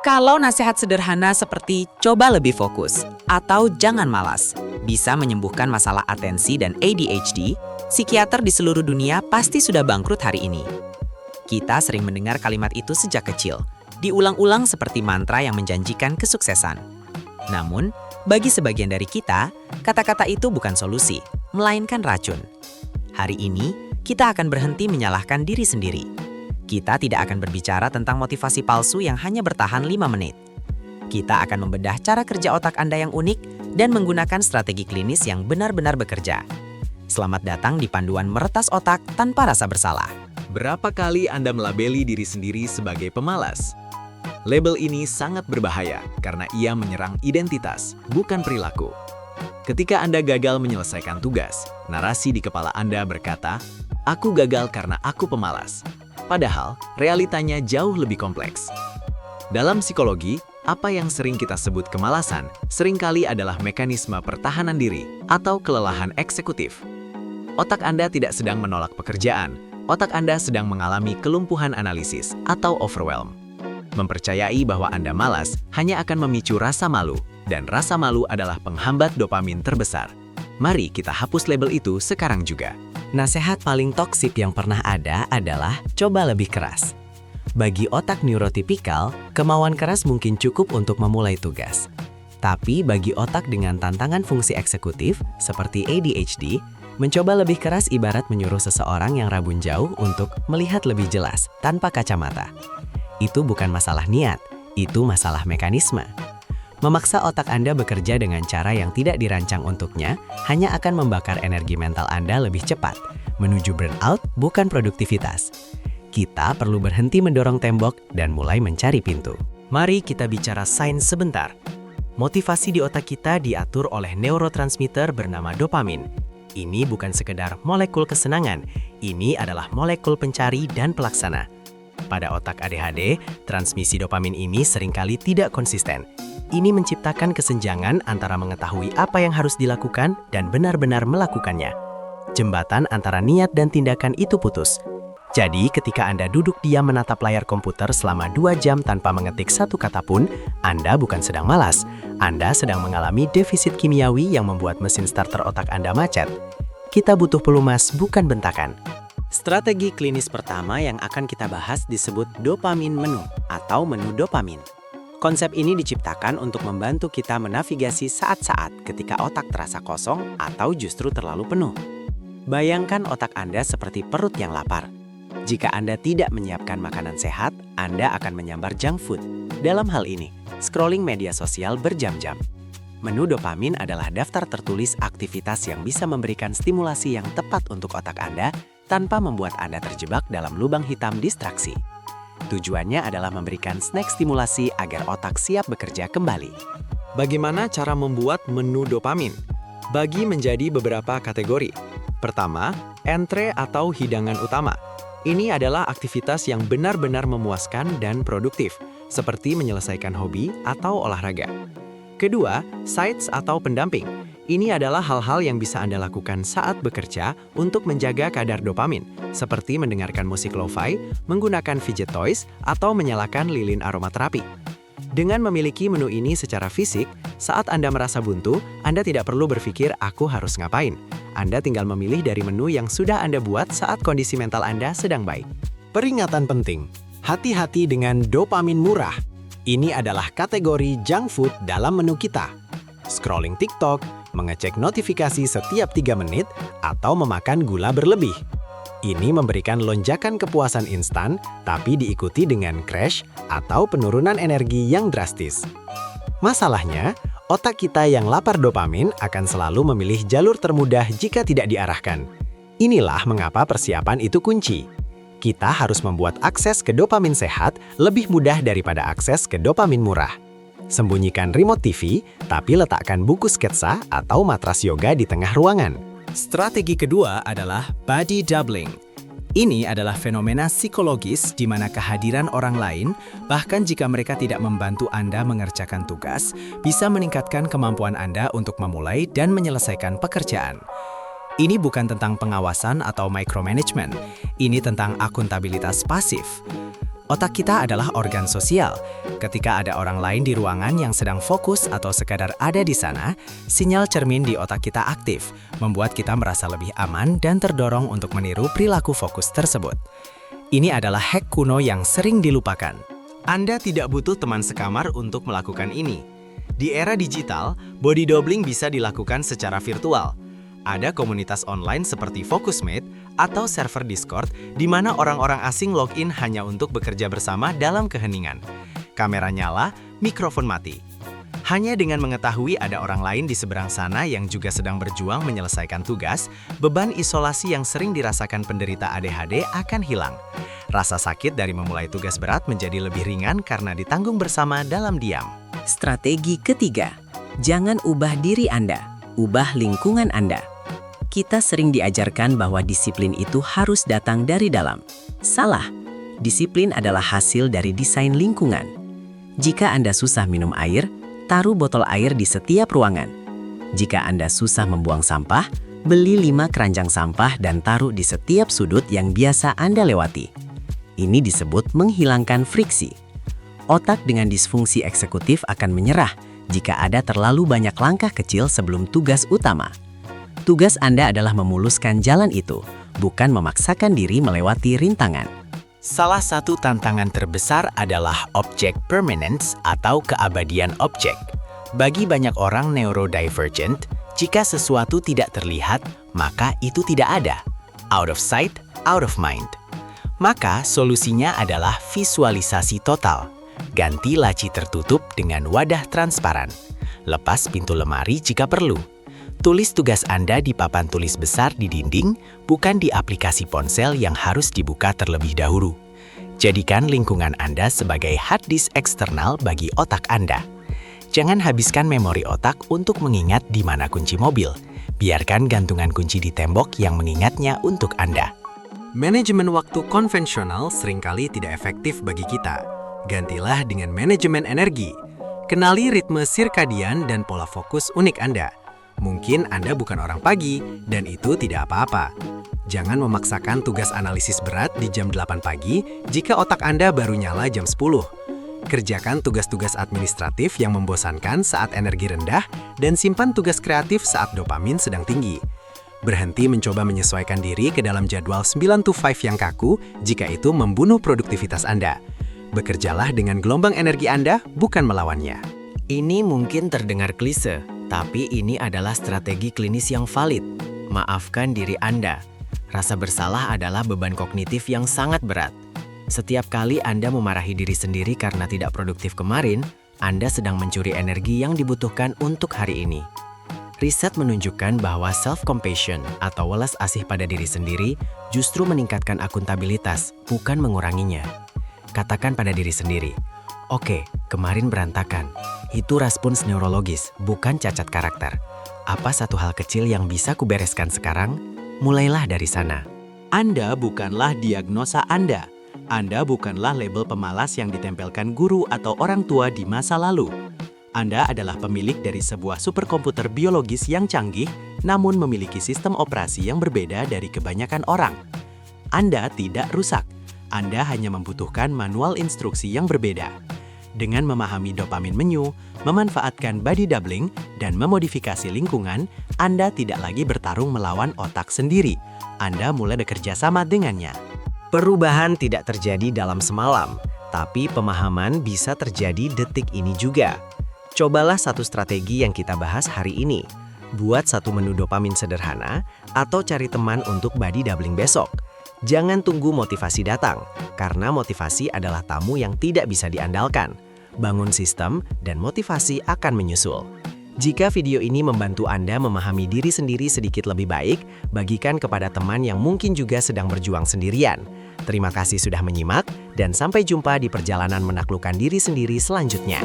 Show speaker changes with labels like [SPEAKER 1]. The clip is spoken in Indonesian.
[SPEAKER 1] Kalau nasihat sederhana seperti coba lebih fokus atau jangan malas bisa menyembuhkan masalah atensi dan ADHD, psikiater di seluruh dunia pasti sudah bangkrut hari ini. Kita sering mendengar kalimat itu sejak kecil, diulang-ulang seperti mantra yang menjanjikan kesuksesan. Namun, bagi sebagian dari kita, kata-kata itu bukan solusi, melainkan racun. Hari ini, kita akan berhenti menyalahkan diri sendiri. Kita tidak akan berbicara tentang motivasi palsu yang hanya bertahan 5 menit. Kita akan membedah cara kerja otak Anda yang unik dan menggunakan strategi klinis yang benar-benar bekerja. Selamat datang di panduan meretas otak tanpa rasa bersalah.
[SPEAKER 2] Berapa kali Anda melabeli diri sendiri sebagai pemalas? Label ini sangat berbahaya karena ia menyerang identitas, bukan perilaku. Ketika Anda gagal menyelesaikan tugas, narasi di kepala Anda berkata, "Aku gagal karena aku pemalas." Padahal, realitanya jauh lebih kompleks. Dalam psikologi, apa yang sering kita sebut kemalasan seringkali adalah mekanisme pertahanan diri atau kelelahan eksekutif. Otak Anda tidak sedang menolak pekerjaan, otak Anda sedang mengalami kelumpuhan analisis atau overwhelm. Mempercayai bahwa Anda malas hanya akan memicu rasa malu, dan rasa malu adalah penghambat dopamin terbesar. Mari kita hapus label itu sekarang juga.
[SPEAKER 3] Nasihat paling toksik yang pernah ada adalah coba lebih keras. Bagi otak neurotipikal, kemauan keras mungkin cukup untuk memulai tugas. Tapi bagi otak dengan tantangan fungsi eksekutif, seperti ADHD, mencoba lebih keras ibarat menyuruh seseorang yang rabun jauh untuk melihat lebih jelas tanpa kacamata. Itu bukan masalah niat, itu masalah mekanisme. Memaksa otak Anda bekerja dengan cara yang tidak dirancang untuknya hanya akan membakar energi mental Anda lebih cepat, menuju burnout bukan produktivitas. Kita perlu berhenti mendorong tembok dan mulai mencari pintu. Mari kita bicara sains sebentar. Motivasi di otak kita diatur oleh neurotransmitter bernama dopamin. Ini bukan sekedar molekul kesenangan, ini adalah molekul pencari dan pelaksana. Pada otak ADHD, transmisi dopamin ini seringkali tidak konsisten. Ini menciptakan kesenjangan antara mengetahui apa yang harus dilakukan dan benar-benar melakukannya. Jembatan antara niat dan tindakan itu putus. Jadi, ketika Anda duduk diam menatap layar komputer selama 2 jam tanpa mengetik satu kata pun, Anda bukan sedang malas. Anda sedang mengalami defisit kimiawi yang membuat mesin starter otak Anda macet. Kita butuh pelumas, bukan bentakan. Strategi klinis pertama yang akan kita bahas disebut dopamin menu atau menu dopamin. Konsep ini diciptakan untuk membantu kita menavigasi saat-saat ketika otak terasa kosong atau justru terlalu penuh. Bayangkan otak Anda seperti perut yang lapar. Jika Anda tidak menyiapkan makanan sehat, Anda akan menyambar junk food. Dalam hal ini, scrolling media sosial berjam-jam. Menu dopamin adalah daftar tertulis aktivitas yang bisa memberikan stimulasi yang tepat untuk otak Anda tanpa membuat Anda terjebak dalam lubang hitam distraksi. Tujuannya adalah memberikan snack stimulasi agar otak siap bekerja kembali.
[SPEAKER 2] Bagaimana cara membuat menu dopamin? Bagi menjadi beberapa kategori. Pertama, entrée atau hidangan utama. Ini adalah aktivitas yang benar-benar memuaskan dan produktif, seperti menyelesaikan hobi atau olahraga. Kedua, sides atau pendamping. Ini adalah hal-hal yang bisa Anda lakukan saat bekerja untuk menjaga kadar dopamin, seperti mendengarkan musik lo-fi, menggunakan fidget toys, atau menyalakan lilin aromaterapi. Dengan memiliki menu ini secara fisik, saat Anda merasa buntu, Anda tidak perlu berpikir, "Aku harus ngapain." Anda tinggal memilih dari menu yang sudah Anda buat saat kondisi mental Anda sedang baik.
[SPEAKER 3] Peringatan penting, hati-hati dengan dopamin murah. Ini adalah kategori junk food dalam menu kita. Scrolling TikTok, mengecek notifikasi setiap 3 menit, atau memakan gula berlebih. Ini memberikan lonjakan kepuasan instan, tapi diikuti dengan crash atau penurunan energi yang drastis. Masalahnya, otak kita yang lapar dopamin akan selalu memilih jalur termudah jika tidak diarahkan. Inilah mengapa persiapan itu kunci. Kita harus membuat akses ke dopamin sehat lebih mudah daripada akses ke dopamin murah. Sembunyikan remote TV, tapi letakkan buku sketsa atau matras yoga di tengah ruangan. Strategi kedua adalah body doubling. Ini adalah fenomena psikologis di mana kehadiran orang lain, bahkan jika mereka tidak membantu Anda mengerjakan tugas, bisa meningkatkan kemampuan Anda untuk memulai dan menyelesaikan pekerjaan. Ini bukan tentang pengawasan atau micromanagement, ini tentang akuntabilitas pasif. Otak kita adalah organ sosial. Ketika ada orang lain di ruangan yang sedang fokus atau sekadar ada di sana, sinyal cermin di otak kita aktif, membuat kita merasa lebih aman dan terdorong untuk meniru perilaku fokus tersebut. Ini adalah hack kuno yang sering dilupakan. Anda tidak butuh teman sekamar untuk melakukan ini. Di era digital, body doubling bisa dilakukan secara virtual. Ada komunitas online seperti Focusmate atau server Discord di mana orang-orang asing login hanya untuk bekerja bersama dalam keheningan. Kamera nyala, mikrofon mati. Hanya dengan mengetahui ada orang lain di seberang sana yang juga sedang berjuang menyelesaikan tugas, beban isolasi yang sering dirasakan penderita ADHD akan hilang. Rasa sakit dari memulai tugas berat menjadi lebih ringan karena ditanggung bersama dalam diam.
[SPEAKER 4] Strategi ketiga, jangan ubah diri Anda, ubah lingkungan Anda. Kita sering diajarkan bahwa disiplin itu harus datang dari dalam. Salah, disiplin adalah hasil dari desain lingkungan. Jika Anda susah minum air, taruh botol air di setiap ruangan. Jika Anda susah membuang sampah, beli 5 keranjang sampah dan taruh di setiap sudut yang biasa Anda lewati. Ini disebut menghilangkan friksi. Otak dengan disfungsi eksekutif akan menyerah jika ada terlalu banyak langkah kecil sebelum tugas utama. Tugas Anda adalah memuluskan jalan itu, bukan memaksakan diri melewati rintangan.
[SPEAKER 3] Salah satu tantangan terbesar adalah object permanence atau keabadian objek. Bagi banyak orang neurodivergent, jika sesuatu tidak terlihat, maka itu tidak ada. Out of sight, out of mind. Maka solusinya adalah visualisasi total. Ganti laci tertutup dengan wadah transparan. Lepas pintu lemari jika perlu. Tulis tugas Anda di papan tulis besar di dinding, bukan di aplikasi ponsel yang harus dibuka terlebih dahulu. Jadikan lingkungan Anda sebagai hard disk eksternal bagi otak Anda. Jangan habiskan memori otak untuk mengingat di mana kunci mobil. Biarkan gantungan kunci di tembok yang mengingatnya untuk Anda. Manajemen waktu konvensional seringkali tidak efektif bagi kita. Gantilah dengan manajemen energi. Kenali ritme sirkadian dan pola fokus unik Anda. Mungkin Anda bukan orang pagi, dan itu tidak apa-apa. Jangan memaksakan tugas analisis berat di jam 8 pagi jika otak Anda baru nyala jam 10. Kerjakan tugas-tugas administratif yang membosankan saat energi rendah dan simpan tugas kreatif saat dopamin sedang tinggi. Berhenti mencoba menyesuaikan diri ke dalam jadwal 9 to 5 yang kaku jika itu membunuh produktivitas Anda. Bekerjalah dengan gelombang energi Anda, bukan melawannya.
[SPEAKER 4] Ini mungkin terdengar klise, tapi ini adalah strategi klinis yang valid. Maafkan diri Anda. Rasa bersalah adalah beban kognitif yang sangat berat. Setiap kali Anda memarahi diri sendiri karena tidak produktif kemarin, Anda sedang mencuri energi yang dibutuhkan untuk hari ini. Riset menunjukkan bahwa self-compassion atau welas asih pada diri sendiri justru meningkatkan akuntabilitas, bukan menguranginya. Katakan pada diri sendiri, "Oke, kemarin berantakan. Itu respons neurologis, bukan cacat karakter. Apa satu hal kecil yang bisa kubereskan sekarang? Mulailah dari sana."
[SPEAKER 2] Anda bukanlah diagnosa Anda. Anda bukanlah label pemalas yang ditempelkan guru atau orang tua di masa lalu. Anda adalah pemilik dari sebuah superkomputer biologis yang canggih, namun memiliki sistem operasi yang berbeda dari kebanyakan orang. Anda tidak rusak. Anda hanya membutuhkan manual instruksi yang berbeda. Dengan memahami dopamin menyu, memanfaatkan body doubling, dan memodifikasi lingkungan, Anda tidak lagi bertarung melawan otak sendiri. Anda mulai bekerja sama dengannya.
[SPEAKER 3] Perubahan tidak terjadi dalam semalam, tapi pemahaman bisa terjadi detik ini juga. Cobalah satu strategi yang kita bahas hari ini. Buat satu menu dopamin sederhana, atau cari teman untuk body doubling besok. Jangan tunggu motivasi datang, karena motivasi adalah tamu yang tidak bisa diandalkan. Bangun sistem, dan motivasi akan menyusul. Jika video ini membantu Anda memahami diri sendiri sedikit lebih baik, bagikan kepada teman yang mungkin juga sedang berjuang sendirian. Terima kasih sudah menyimak, dan sampai jumpa di perjalanan menaklukkan diri sendiri selanjutnya.